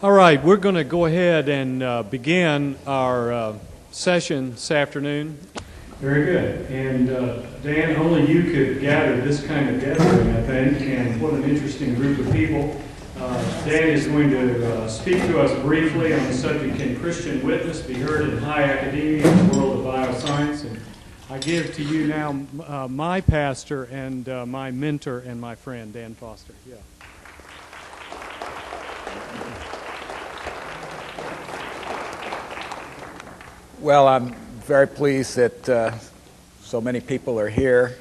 All right, we're going to go ahead and begin our session this afternoon. Very good. And Dan, only you could gather this kind of gathering, I think, and what an interesting group of people. Dan is going to speak to us briefly on the subject, Can Christian Witness Be Heard in High Academia in the World of Bioscience? And I give to you now my pastor and my mentor and my friend, Dan Foster. Yeah. Well, I'm very pleased that so many people are here.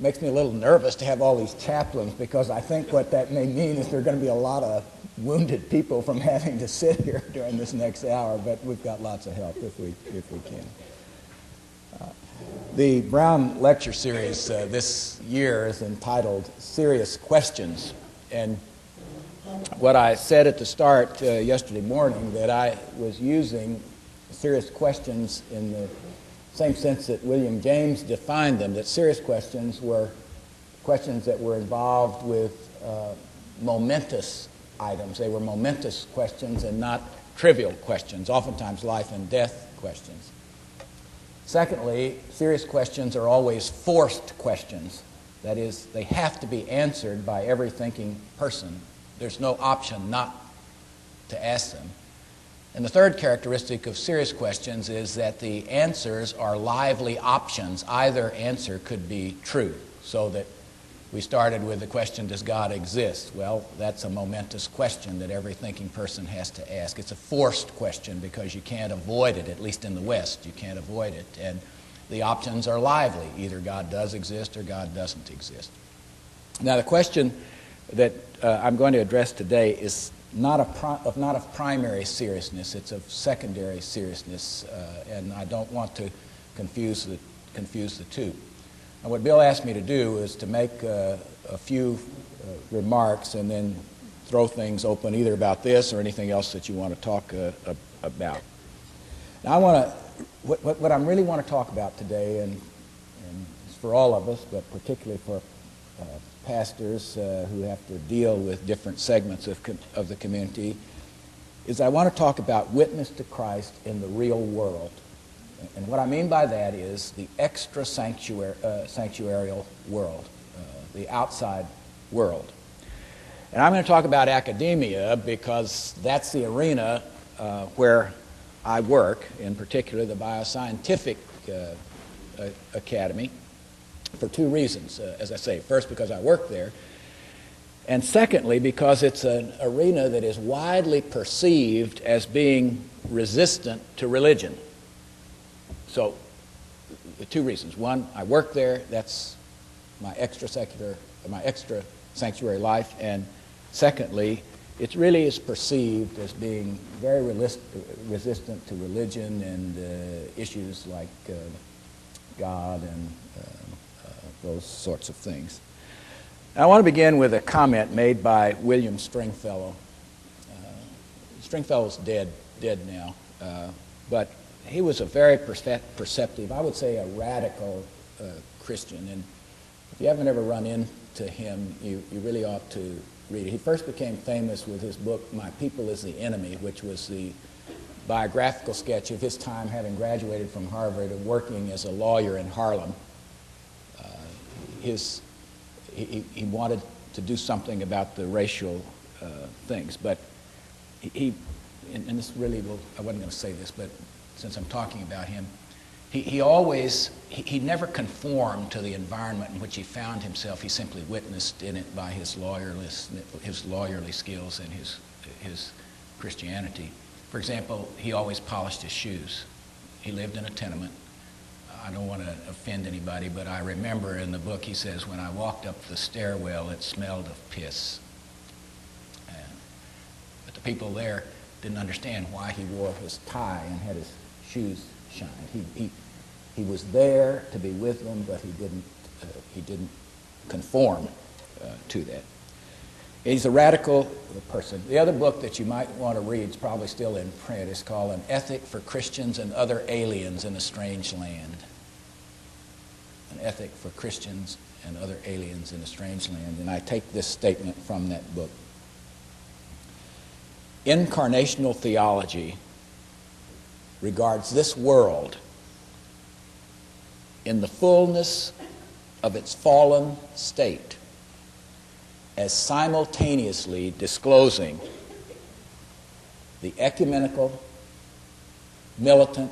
Makes me a little nervous to have all these chaplains, because I think what that may mean is there are going to be a lot of wounded people from having to sit here during this next hour, but we've got lots of help if we can. The Brown Lecture Series this year is entitled Serious Questions, and what I said at the start yesterday morning, that I was using serious questions in the same sense that William James defined them, that serious questions were questions that were involved with momentous items. They were momentous questions and not trivial questions, oftentimes life and death questions. Secondly, serious questions are always forced questions. That is, they have to be answered by every thinking person. There's no option not to ask them. And the third characteristic of serious questions is that the answers are lively options. Either answer could be true, so that we started with the question, does God exist? Well, that's a momentous question that every thinking person has to ask. It's a forced question because you can't avoid it, at least in the West. You can't avoid it. And the options are lively. Either God does exist or God doesn't exist. Now, the question that I'm going to address today is not of primary seriousness. It's of secondary seriousness, and I don't want to confuse the two. And what Bill asked me to do is to make a few remarks and then throw things open either about this or anything else that you want to talk about. Now, what I really want to talk about today, and it's for all of us, but particularly for pastors who have to deal with different segments of the community, is I want to talk about witness to Christ in the real world. And what I mean by that is the extra-sanctuarial world, the outside world. And I'm going to talk about academia because that's the arena where I work, in particular the Bioscientific Academy, for two reasons, as I say. First, because I work there, and secondly, because it's an arena that is widely perceived as being resistant to religion. So, the two reasons. One, I work there, that's my extra sanctuary life, and secondly, it really is perceived as being very resistant to religion and issues like God and those sorts of things. Now, I want to begin with a comment made by William Stringfellow. Stringfellow's dead now, but he was a very perceptive, I would say a radical Christian. And if you haven't ever run into him, you really ought to read it. He first became famous with his book, My People is the Enemy, which was the biographical sketch of his time having graduated from Harvard and working as a lawyer in Harlem. He wanted to do something about the racial things, but and this really I wasn't going to say this, but since I'm talking about him, he never conformed to the environment in which he found himself. He simply witnessed in it by his lawyerly skills and his Christianity. For example, he always polished his shoes. He lived in a tenement. I don't want to offend anybody, but I remember in the book he says, when I walked up the stairwell, it smelled of piss. But the people there didn't understand why he wore his tie and had his shoes shined. He was there to be with them, but he didn't conform to that. He's a radical person. The other book that you might want to read is probably still in print. It's called An Ethic for Christians and Other Aliens in a Strange Land. An Ethic for Christians and Other Aliens in a Strange Land. And I take this statement from that book. Incarnational theology regards this world in the fullness of its fallen state as simultaneously disclosing the ecumenical, militant,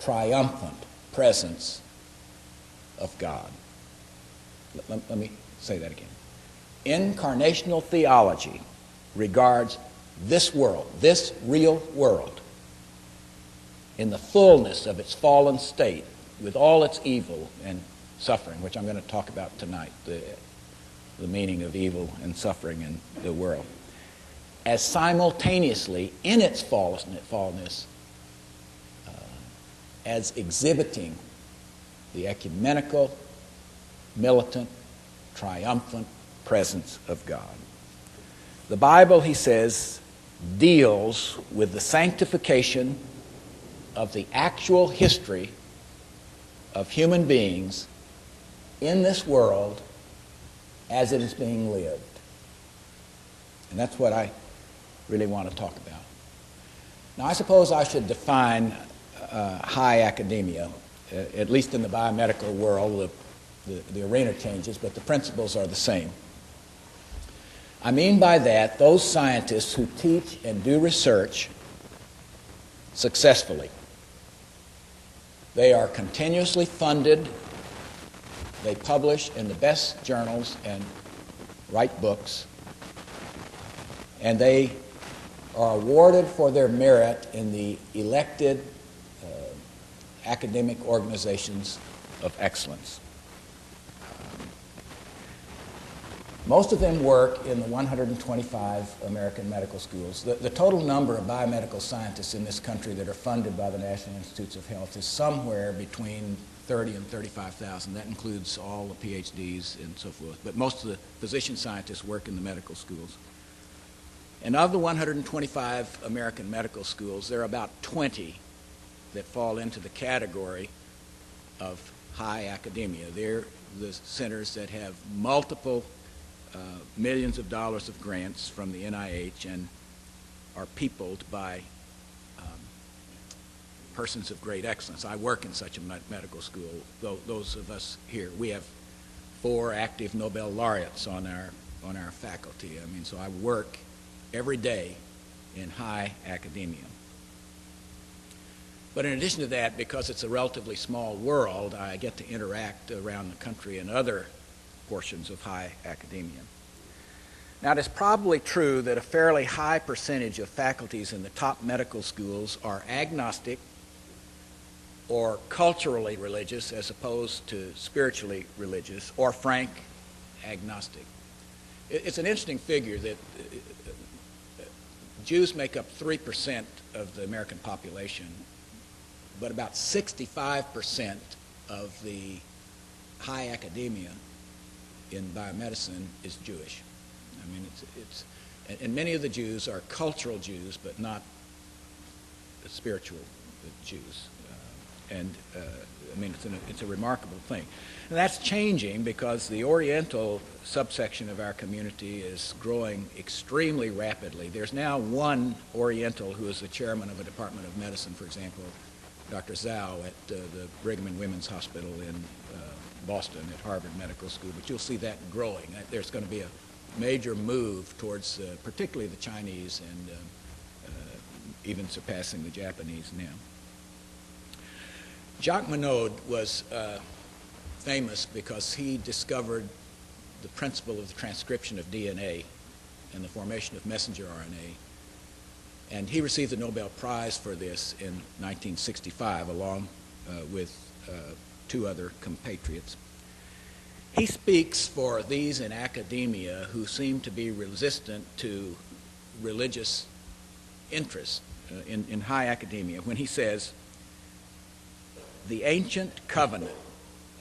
triumphant presence of God. Let me say that again. Incarnational theology regards this world, this real world, in the fullness of its fallen state, with all its evil and suffering, which I'm going to talk about tonight, the meaning of evil and suffering in the world, as simultaneously in its fallenness as exhibiting the ecumenical, militant, triumphant presence of God. The Bible, he says, deals with the sanctification of the actual history of human beings in this world as it is being lived. And that's what I really want to talk about. Now, I suppose I should define high academia, at least in the biomedical world. The arena changes, but the principles are the same. I mean by that those scientists who teach and do research successfully. They are continuously funded. They publish in the best journals and write books. And they are awarded for their merit in the elected academic organizations of excellence. Most of them work in the 125 American medical schools. The total number of biomedical scientists in this country that are funded by the National Institutes of Health is somewhere between 30 and 35,000. That includes all the PhDs and so forth. But most of the physician scientists work in the medical schools. And of the 125 American medical schools, there are about 20 that fall into the category of high academia. They're the centers that have multiple millions of dollars of grants from the NIH and are peopled by persons of great excellence. I work in such a medical school. Those of us here, we have 4 active Nobel laureates on our faculty. I mean, so I work every day in high academia. But in addition to that, because it's a relatively small world, I get to interact around the country in other portions of high academia. Now, it is probably true that a fairly high percentage of faculties in the top medical schools are agnostic or culturally religious as opposed to spiritually religious, or frank agnostic. It's an interesting figure that Jews make up 3% of the American population, but about 65% of the high academia in biomedicine is Jewish. I mean, and many of the Jews are cultural Jews, but not spiritual Jews. I mean, it's a remarkable thing. And that's changing because the Oriental subsection of our community is growing extremely rapidly. There's now one Oriental who is the chairman of a department of medicine, for example, Dr. Zhao at the Brigham and Women's Hospital in Boston at Harvard Medical School, but you'll see that growing. There's going to be a major move towards particularly the Chinese and even surpassing the Japanese now. Jacques Monod was famous because he discovered the principle of the transcription of DNA and the formation of messenger RNA. And he received the Nobel Prize for this in 1965, along with 2 other compatriots. He speaks for these in academia who seem to be resistant to religious interest in high academia when he says, the ancient covenant,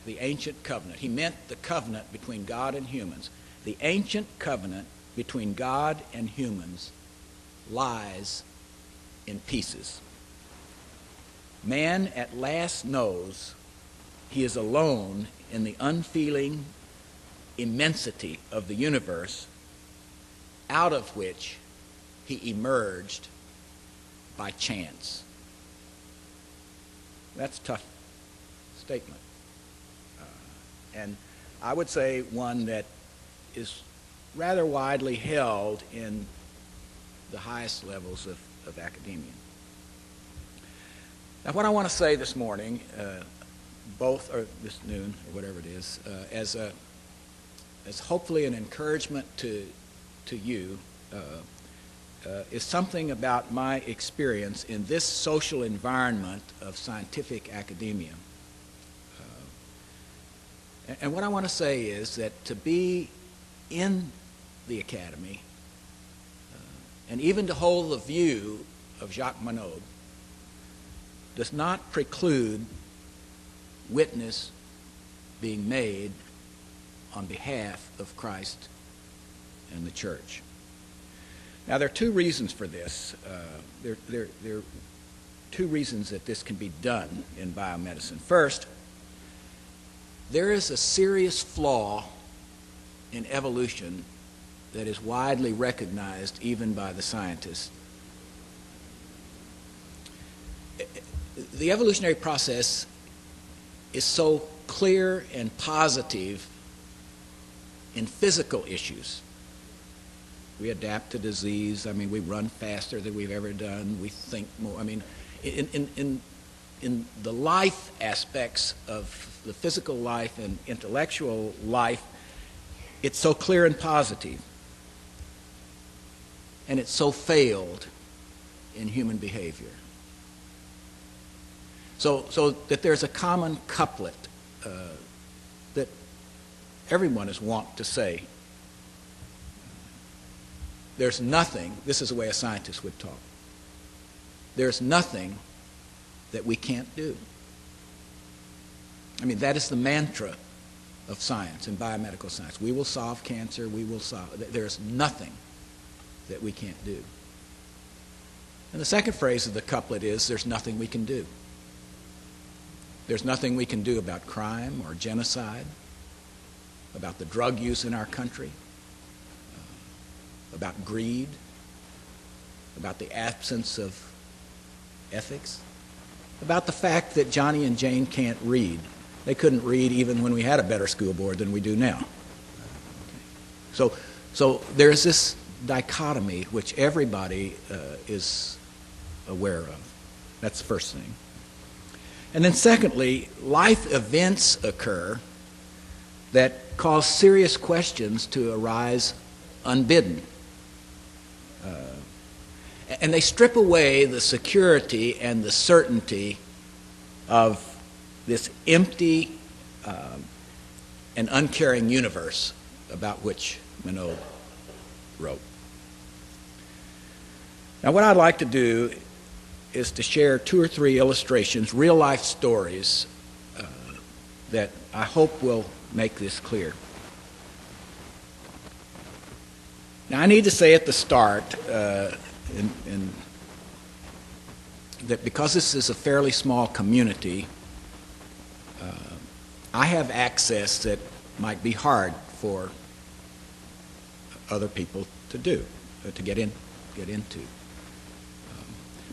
he meant the covenant between God and humans. The ancient covenant between God and humans lies in pieces. Man at last knows he is alone in the unfeeling immensity of the universe out of which he emerged by chance. That's a tough statement. And I would say one that is rather widely held in the highest levels of academia. Now, what I want to say this morning, or this noon, or whatever it is, as hopefully an encouragement to you, is something about my experience in this social environment of scientific academia. And what I want to say is that to be in the academy, and even to hold the view of Jacques Monod, does not preclude witness being made on behalf of Christ and the church. Now, there are two reasons for this. There are two reasons that this can be done in biomedicine. First, there is a serious flaw in evolution that is widely recognized even by the scientists. The evolutionary process is so clear and positive in physical issues. We adapt to disease. I mean, we run faster than we've ever done. We think more. I mean, in the life aspects of the physical life and intellectual life, it's so clear and positive. And it's so failed in human behavior. So that there's a common couplet that everyone is wont to say. There's nothing, this is the way a scientist would talk, there's nothing that we can't do. I mean, that is the mantra of science and biomedical science. We will solve cancer, there's nothing that we can't do. And the second phrase of the couplet is, there's nothing we can do. There's nothing we can do about crime or genocide, about the drug use in our country, about greed, about the absence of ethics, about the fact that Johnny and Jane can't read. They couldn't read even when we had a better school board than we do now. So there's this dichotomy which everybody is aware of. That's the first thing. And then secondly, life events occur that cause serious questions to arise unbidden. And they strip away the security and the certainty of this empty and uncaring universe about which Monod wrote. Now, what I'd like to do is to share two or three illustrations, real-life stories, that I hope will make this clear. Now, I need to say at the start that because this is a fairly small community, I have access that might be hard for other people to do, to get into.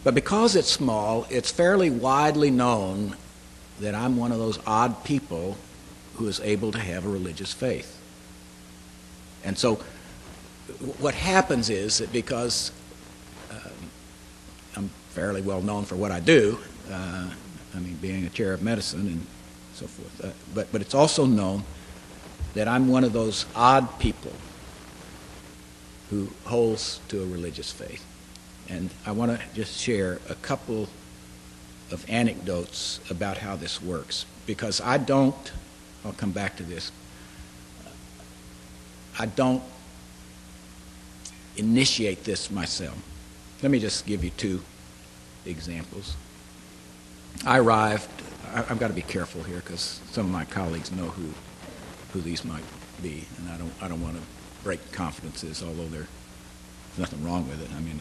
But because it's small, it's fairly widely known that I'm one of those odd people who is able to have a religious faith. And so what happens is that because I'm fairly well known for what I do, I mean, being a chair of medicine and so forth, but it's also known that I'm one of those odd people who holds to a religious faith. And I want to just share a couple of anecdotes about how this works, because I'll come back to this, I don't initiate this myself. Let me just give you two examples. I've got to be careful here because some of my colleagues know who these might be, and I don't want to break confidences, although there's nothing wrong with it. I mean,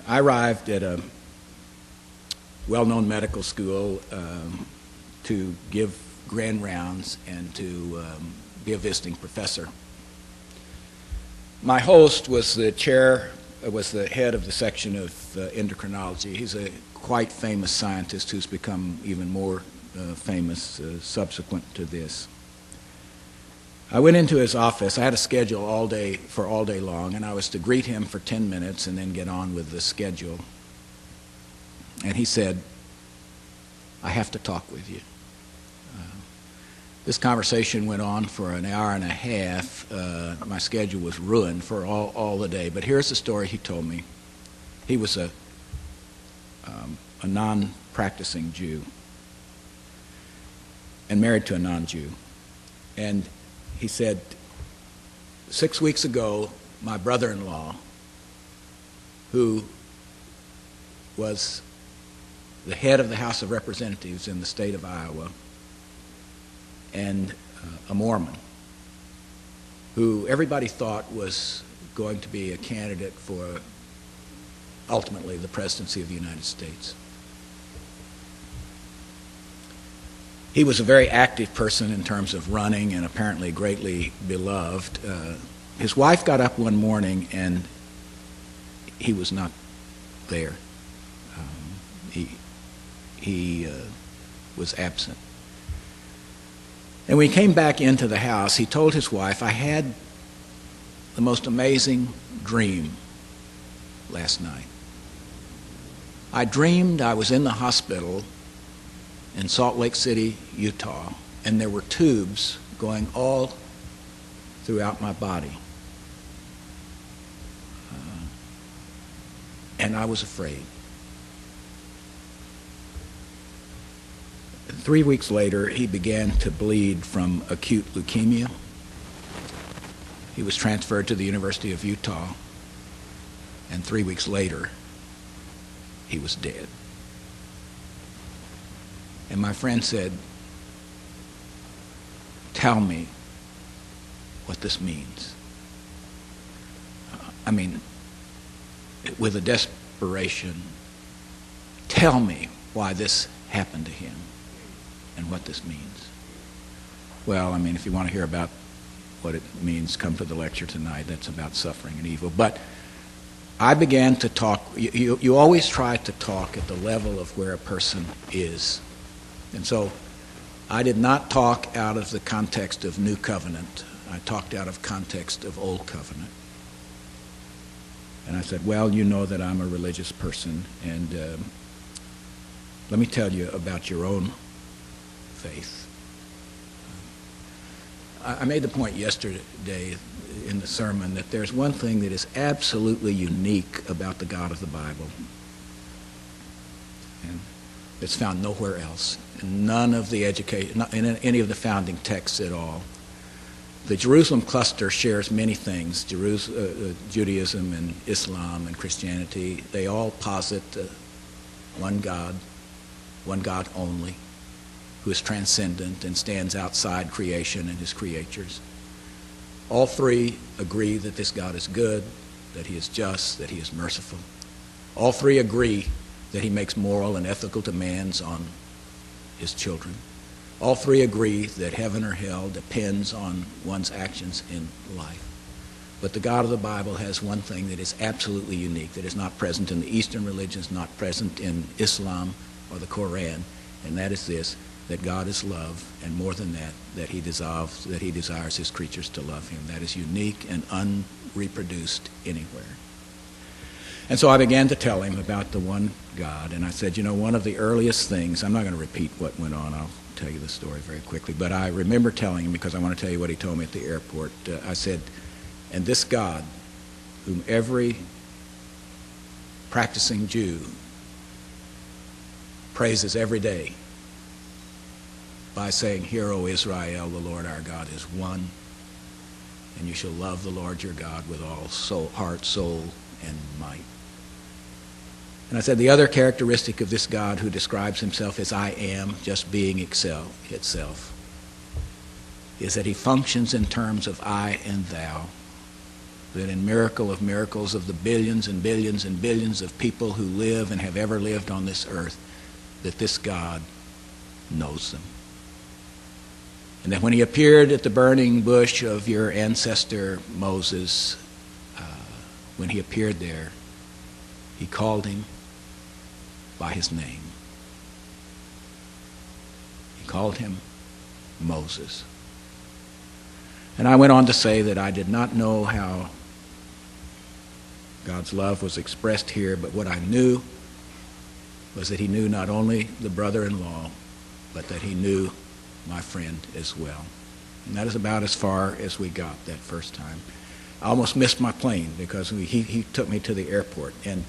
I arrived at a well-known medical school to give grand rounds and to be a visiting professor. My host was the chair was the head of the section of endocrinology. He's a quite famous scientist who's become even more famous subsequent to this. I went into his office. I had a schedule all day long, and I was to greet him for 10 minutes and then get on with the schedule. And he said, "I have to talk with you." This conversation went on for an hour and a half. My schedule was ruined for all the day. But here's the story he told me. He was a non-practicing Jew and married to a non-Jew. And he said, 6 weeks ago, my brother-in-law, who was the head of the House of Representatives in the state of Iowa, and a Mormon, who everybody thought was going to be a candidate for ultimately the presidency of the United States. He was a very active person in terms of running and apparently greatly beloved. His wife got up one morning and he was not there. He was absent. And when he came back into the house, he told his wife, "I had the most amazing dream last night. I dreamed I was in the hospital in Salt Lake City, Utah, and there were tubes going all throughout my body. And I was afraid." 3 weeks later, he began to bleed from acute leukemia. He was transferred to the University of Utah, and 3 weeks later, he was dead. And my friend said, "Tell me what this means." I mean, with a desperation, tell me why this happened to him and what this means. Well, I mean, if you want to hear about what it means, come to the lecture tonight. That's about suffering and evil. But I began to talk. You always try to talk at the level of where a person is. And so I did not talk out of the context of New Covenant. I talked out of context of Old Covenant. And I said, "Well, you know that I'm a religious person, and let me tell you about your own faith." I made the point yesterday in the sermon that there's one thing that is absolutely unique about the God of the Bible, and it's found nowhere else, in none of the education, not in any of the founding texts at all. The Jerusalem cluster shares many things. Judaism and Islam and Christianity, they all posit one God only, who is transcendent and stands outside creation and his creatures. All three agree that this God is good, that he is just, that he is merciful. All three agree that he makes moral and ethical demands on his children. All three agree that heaven or hell depends on one's actions in life. But the God of the Bible has one thing that is absolutely unique, that is not present in the Eastern religions, not present in Islam or the Quran, and that is this: that God is love, and more than that, that he desires his creatures to love him. That is unique and unreproduced anywhere. And so I began to tell him about the one God, and I said, one of the earliest things, I'm not going to repeat what went on, I'll tell you the story very quickly, but I remember telling him, because I want to tell you what he told me at the airport, I said, "And this God, whom every practicing Jew praises every day, by saying, 'Hear, O Israel, the Lord our God is one, and you shall love the Lord your God with all soul, heart, soul, and might.'" And I said, the other characteristic of this God who describes himself as I am, just being itself, is that he functions in terms of I and thou, that in miracle of miracles of the billions and billions and billions of people who live and have ever lived on this earth, that this God knows them. And that when he appeared at the burning bush of your ancestor Moses, when he appeared there, he called him by his name. He called him Moses. And I went on to say that I did not know how God's love was expressed here, but what I knew was that he knew not only the brother-in-law, but that he knew my friend as well. And that is about as far as we got that first time. I almost missed my plane because he took me to the airport, and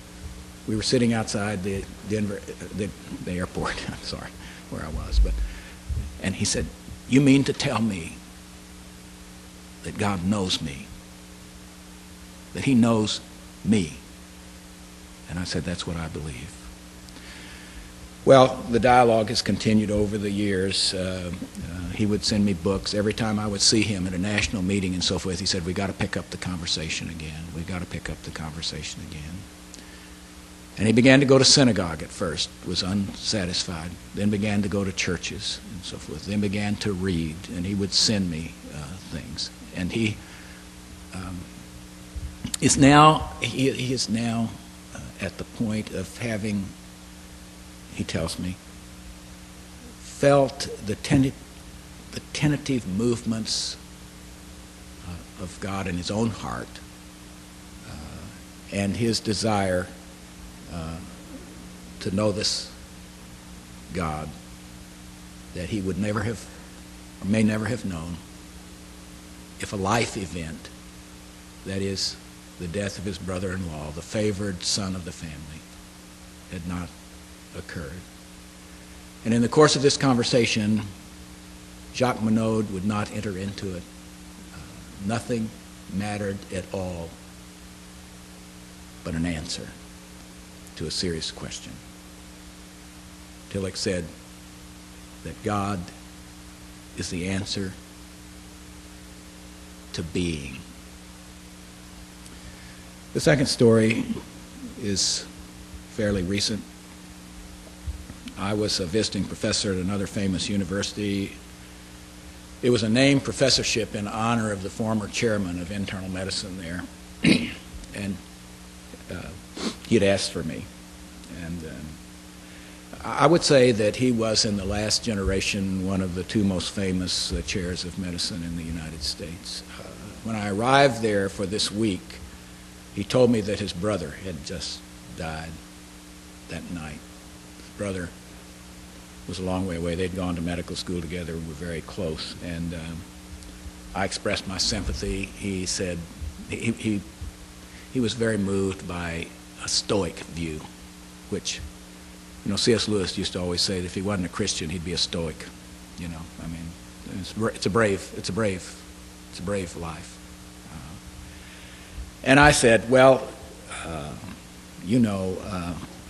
we were sitting outside the airport. I'm sorry where I was, and he said, "You mean to tell me that God knows me, that he knows me?" And I said, "That's what I believe." Well, the dialogue has continued over the years. He would send me books. Every time I would see him at a national meeting and so forth, he said, "We got to pick up the conversation again. We got to pick up the conversation again." And he began to go to synagogue at first, was unsatisfied, then began to go to churches and so forth, then began to read, and he would send me things. And he is now at the point of having, he tells me, felt the tentative movements of God in his own heart, and his desire to know this God that he would never have, or may never have known, if a life event, that is, the death of his brother-in-law, the favored son of the family, had not occurred. And in the course of this conversation, Jacques Monod would not enter into it. Nothing mattered at all but an answer to a serious question. Tillich said that God is the answer to being. The second story is fairly recent. I was a visiting professor at another famous university. It was a named professorship in honor of the former chairman of internal medicine there. And he had asked for me. And I would say that he was, in the last generation, one of the two most famous chairs of medicine in the United States. When I arrived there for this week, he told me that his brother had just died that night. His brother was a long way away. They'd gone to medical school together, were very close. And I expressed my sympathy. He said he was very moved by a Stoic view, which, C.S. Lewis used to always say that if he wasn't a Christian, he'd be a Stoic. I mean, it's a brave life. And I said, well,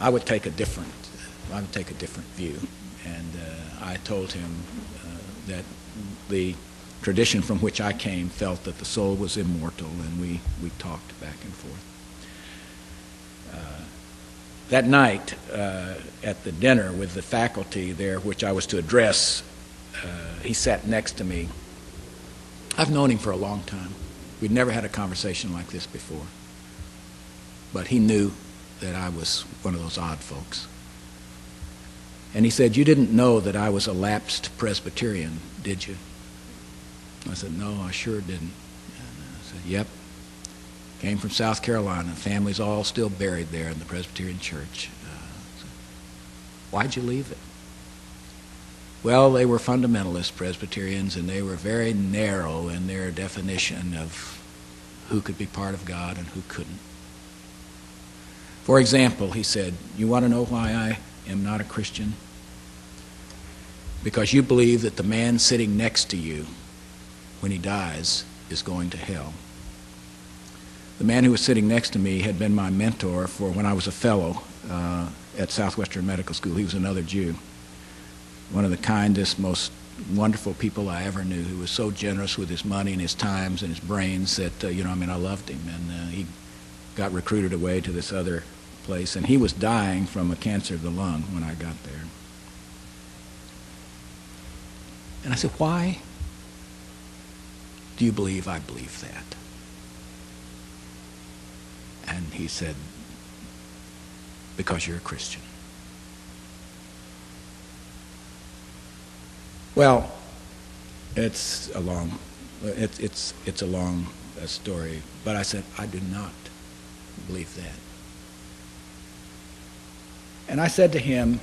I would take a different view. And I told him that the tradition from which I came felt that the soul was immortal, and we talked back and forth. That night, at the dinner with the faculty there, which I was to address, he sat next to me. I've known him for a long time. We'd never had a conversation like this before. But he knew that I was one of those odd folks. And he said, "You didn't know that I was a lapsed Presbyterian, did you?" I said, "No, I sure didn't." And I said, "Yep. Came from South Carolina. Family's all still buried there in the Presbyterian church." Said, "Why'd you leave it?" Well, they were fundamentalist Presbyterians, and they were very narrow in their definition of who could be part of God and who couldn't. For example, he said, "You want to know why I am not a Christian? Because you believe that the man sitting next to you when he dies is going to hell." The man who was sitting next to me had been my mentor for when I was a fellow at Southwestern Medical School. He was another Jew. One of the kindest, most wonderful people I ever knew, who was so generous with his money and his times and his brains that, I loved him. And he got recruited away to this other place, and he was dying from a cancer of the lung when I got there. And I said, "Why do you believe I believe that?" And he said, because you're a Christian. Well, it's a long story, but I said, I do not believe that. And I said to him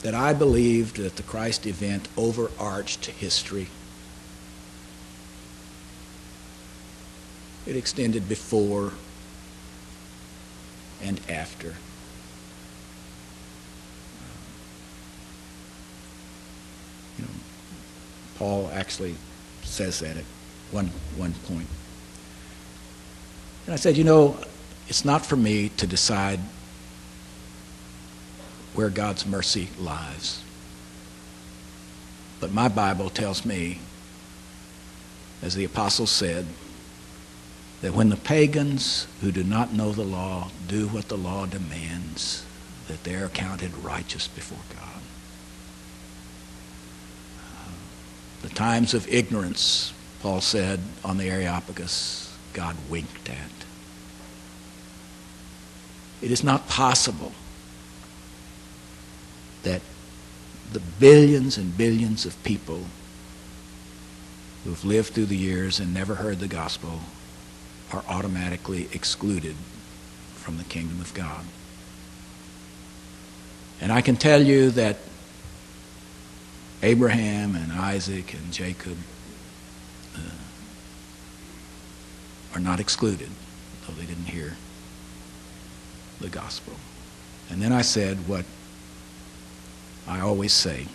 that I believed that the Christ event overarched history. It extended before and after. Paul actually says that at one point. And I said, it's not for me to decide where God's mercy lies. But my Bible tells me, as the apostle said, that when the pagans who do not know the law do what the law demands, that they are counted righteous before God. The times of ignorance, Paul said on the Areopagus, God winked at. It is not possible that the billions and billions of people who have lived through the years and never heard the gospel are automatically excluded from the kingdom of God. And I can tell you that Abraham and Isaac and Jacob are not excluded, though they didn't hear the gospel. And then I said what I always say.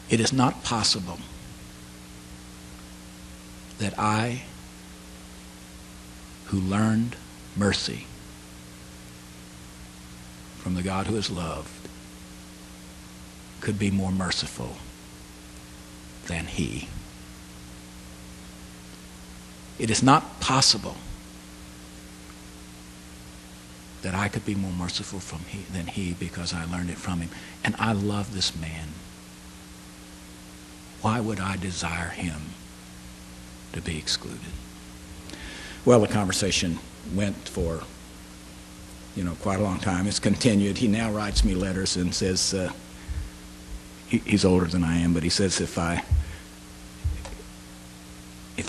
It is not possible that I, who learned mercy from the God who is loved, could be more merciful than he. It is not possible that I could be more merciful than he because I learned it from him. And I love this man. Why would I desire him to be excluded? Well, the conversation went for, quite a long time. It's continued. He now writes me letters and says, he's older than I am, but he says if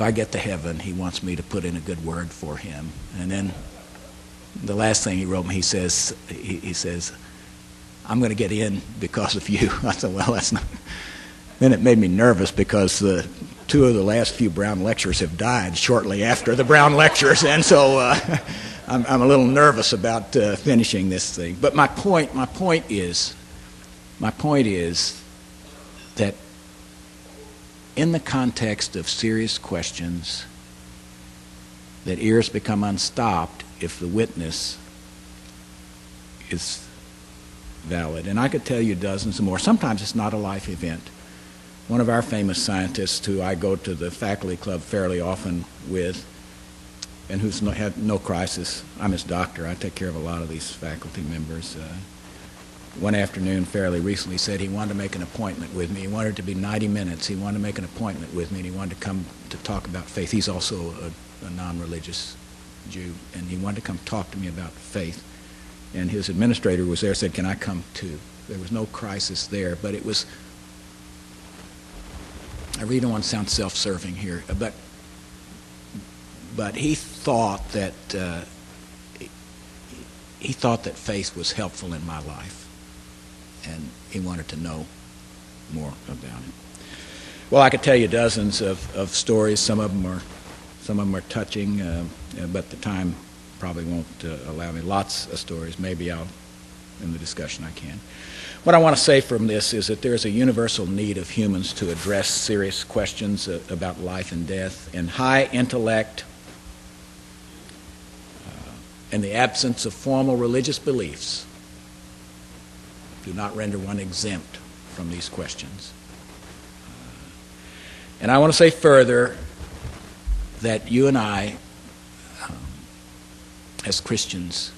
I get to heaven, he wants me to put in a good word for him. And then the last thing he wrote me, he says, I'm going to get in because of you. I said, well, that's not. Then it made me nervous because two of the last few Brown lectures have died shortly after the Brown lectures, and so I'm a little nervous about finishing this thing. But my point is that in the context of serious questions, that ears become unstopped if the witness is valid. And I could tell you dozens more. Sometimes it's not a life event. One of our famous scientists who I go to the faculty club fairly often with, and who's had no crisis, I'm his doctor. I take care of a lot of these faculty members. One afternoon fairly recently said he wanted to make an appointment with me. He wanted it to be 90 minutes. He wanted to make an appointment with me, and he wanted to come to talk about faith. He's also a non-religious Jew, and he wanted to come talk to me about faith. And his administrator was there, said, can I come too? There was no crisis there, but it was, I really don't want to sound self-serving here, but he thought that faith was helpful in my life. And he wanted to know more about it. Well, I could tell you dozens of stories. Some of them are touching, but the time probably won't allow me. Lots of stories. Maybe in the discussion I can. What I want to say from this is that there is a universal need of humans to address serious questions about life and death, and high intellect and the absence of formal religious beliefs do not render one exempt from these questions. And I want to say further that you and I, as Christians,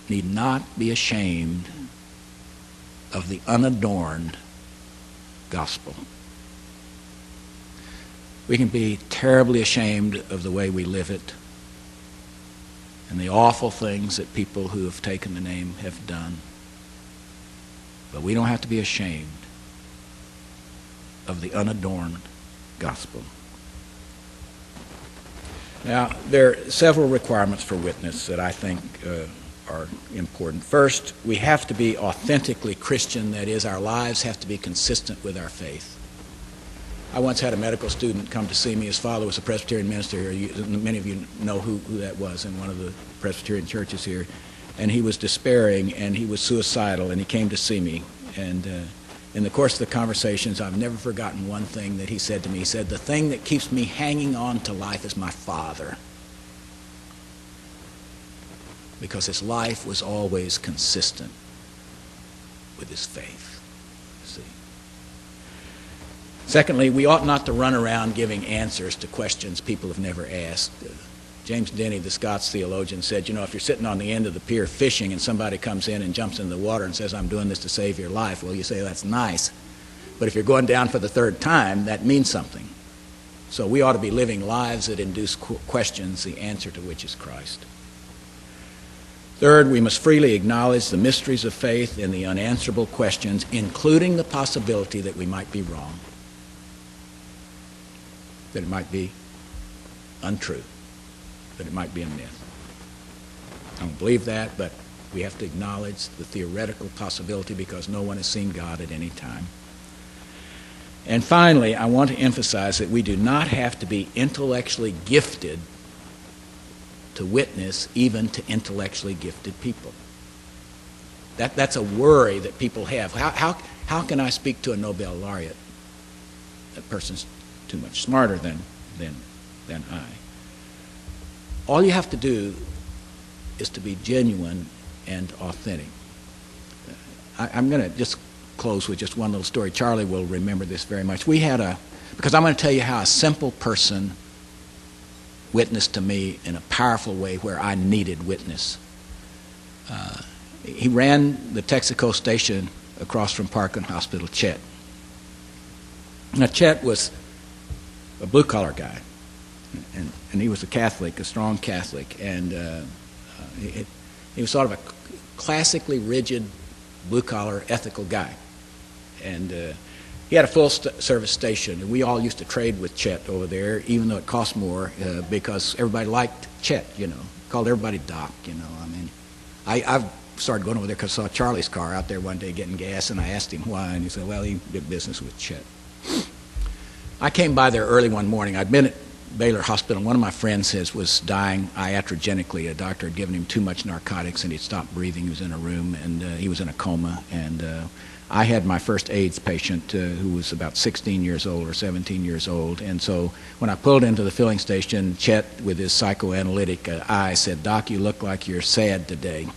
need not be ashamed of the unadorned gospel. We can be terribly ashamed of the way we live it and the awful things that people who have taken the name have done. But we don't have to be ashamed of the unadorned gospel. Now, there are several requirements for witness that I think are important. First, we have to be authentically Christian. That is, our lives have to be consistent with our faith. I once had a medical student come to see me. His father was a Presbyterian minister here. Many of you know who that was in one of the Presbyterian churches here. And he was despairing, and he was suicidal, and he came to see me. And in the course of the conversations, I've never forgotten one thing that he said to me. He said, "The thing that keeps me hanging on to life is my father." Because his life was always consistent with his faith. See? Secondly, we ought not to run around giving answers to questions people have never asked. James Denny, the Scots theologian, said, if you're sitting on the end of the pier fishing and somebody comes in and jumps in the water and says, "I'm doing this to save your life," well, you say, "That's nice." But if you're going down for the third time, that means something. So we ought to be living lives that induce questions, the answer to which is Christ. Third, we must freely acknowledge the mysteries of faith and the unanswerable questions, including the possibility that we might be wrong, that it might be untrue, that it might be a myth. I don't believe that, but we have to acknowledge the theoretical possibility because no one has seen God at any time. And finally, I want to emphasize that we do not have to be intellectually gifted to witness even to intellectually gifted people. That's a worry that people have. How can I speak to a Nobel laureate? That person's too much smarter than I. All you have to do is to be genuine and authentic. I'm going to just close with just one little story. Charlie will remember this very much. Because I'm going to tell you how a simple person witnessed to me in a powerful way where I needed witness. He ran the Texaco station across from Parkland Hospital, Chet. Now, Chet was a blue-collar guy, and he was a Catholic, a strong Catholic, and he was sort of a classically rigid, blue-collar, ethical guy. And he had a full-service station, and we all used to trade with Chet over there, even though it cost more, because everybody liked Chet, called everybody Doc, I've started going over there because I saw Charlie's car out there one day getting gas, and I asked him why, and he said, well, he did business with Chet. I came by there early one morning. I'd been at Baylor Hospital. One of my friends was dying iatrogenically. A doctor had given him too much narcotics, and he'd stopped breathing. He was in a room, and he was in a coma, and I had my first AIDS patient who was about 16 years old or 17 years old. And so when I pulled into the filling station, Chet, with his psychoanalytic eye, said, "Doc, you look like you're sad today."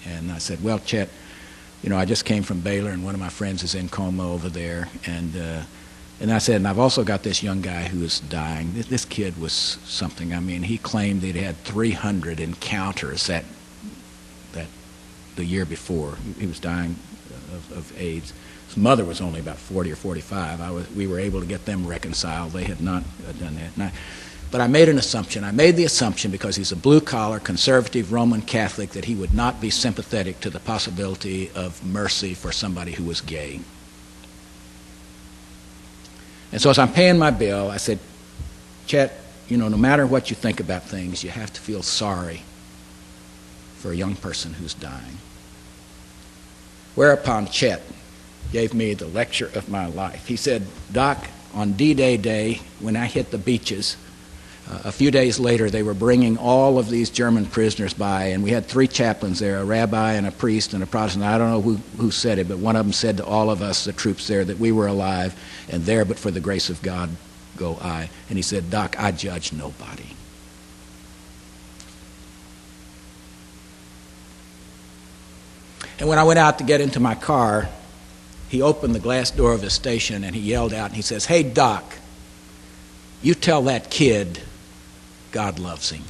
And I said, "Well, Chet, I just came from Baylor, and one of my friends is in coma over there." And I said, "And I've also got this young guy who is dying." This kid was something. He claimed that he had 300 encounters that the year before. He was dying of AIDS. His mother was only about 40 or 45. We were able to get them reconciled. They had not done that. But I made an assumption. I made the assumption because he's a blue-collar, conservative Roman Catholic that he would not be sympathetic to the possibility of mercy for somebody who was gay. And so as I'm paying my bill, I said, "Chet, no matter what you think about things, you have to feel sorry for a young person who's dying." Whereupon Chet gave me the lecture of my life. He said, "Doc, on D-Day day, when I hit the beaches, a few days later they were bringing all of these German prisoners by, and we had 3 chaplains there, a rabbi and a priest and a Protestant. I don't know who said it, but one of them said to all of us, the troops there, that we were alive, and there but for the grace of God go I." And he said, "Doc, I judge nobody." And when I went out to get into my car, he opened the glass door of his station and he yelled out and he says, "Hey, Doc, you tell that kid God loves him."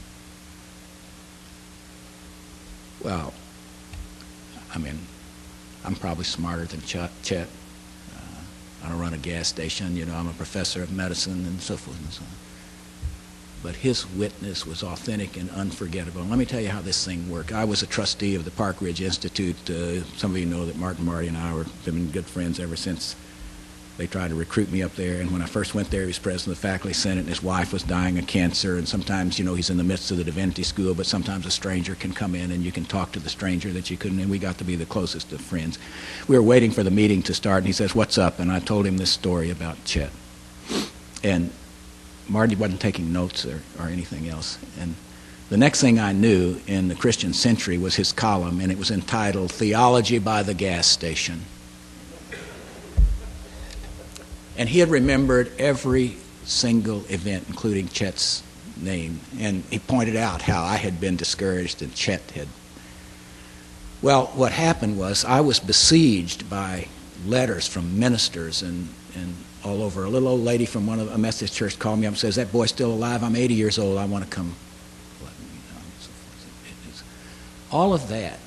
Well, I'm probably smarter than Chet. I don't run a gas station. I'm a professor of medicine and so forth and so on. But his witness was authentic and unforgettable. And let me tell you how this thing worked. I was a trustee of the Park Ridge Institute. Some of you know that Marty and I have been good friends ever since they tried to recruit me up there. And when I first went there, he was president of the faculty senate, and his wife was dying of cancer. And sometimes, he's in the midst of the divinity school, but sometimes a stranger can come in and you can talk to the stranger that you couldn't. And we got to be the closest of friends. We were waiting for the meeting to start, and he says, "What's up?" And I told him this story about Chet. And Marty wasn't taking notes or anything else. And the next thing I knew in the Christian Century was his column, and it was entitled "Theology by the Gas Station." And he had remembered every single event, including Chet's name. And he pointed out how I had been discouraged and Chet had. Well, what happened was I was besieged by letters from ministers and all over. A little old lady from a Methodist church called me up and says, "That boy's still alive. I'm 80 years old. I want to come." All of that.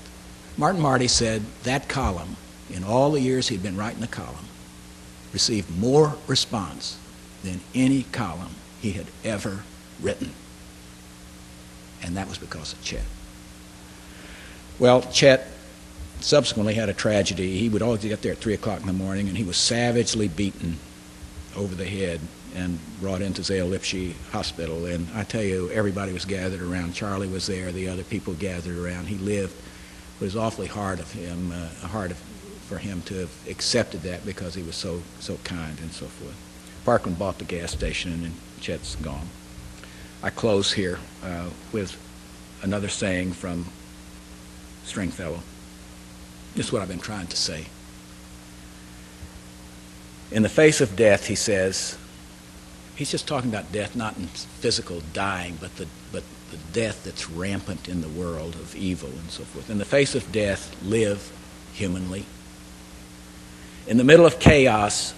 Marty said that column, in all the years he'd been writing the column, received more response than any column he had ever written. And that was because of Chet. Well, Chet subsequently had a tragedy. He would always get there at 3 o'clock in the morning, and he was savagely beaten over the head and brought into Zale Lipsche Hospital. And I tell you, everybody was gathered around. Charlie was there. The other people gathered around. He lived. It was awfully hard of him, for him to have accepted that because he was so kind and so forth. Parkland bought the gas station, and Chet's gone. I close here with another saying from Stringfellow. This is what I've been trying to say. In the face of death, he says, he's just talking about death, not in physical dying, but the death that's rampant in the world of evil and so forth. In the face of death, live humanly. In the middle of chaos,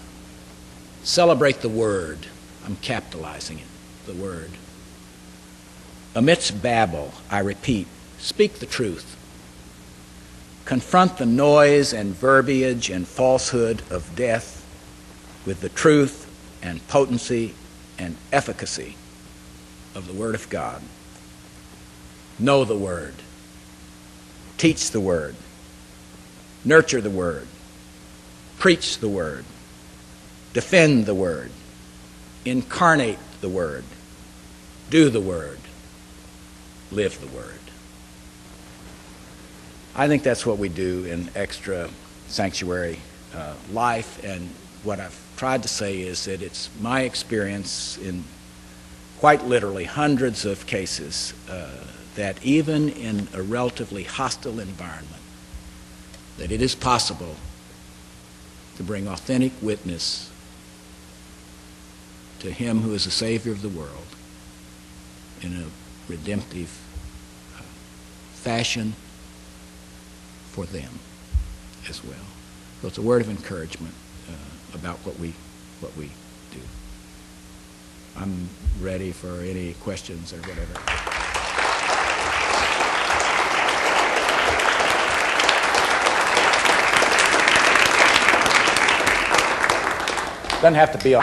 celebrate the Word. I'm capitalizing it, the Word. Amidst babble, I repeat, speak the truth. Confront the noise and verbiage and falsehood of death with the truth and potency and efficacy of the Word of God. Know the Word. Teach the Word. Nurture the Word. Preach the Word. Defend the Word. Incarnate the Word. Do the Word. Live the Word. I think that's what we do in extra sanctuary life, and what I've tried to say is that it's my experience in quite literally hundreds of cases that even in a relatively hostile environment, that it is possible to bring authentic witness to Him who is the Savior of the world in a redemptive fashion for them as well. So it's a word of encouragement about what we do. I'm ready for any questions or whatever. Doesn't have to be on.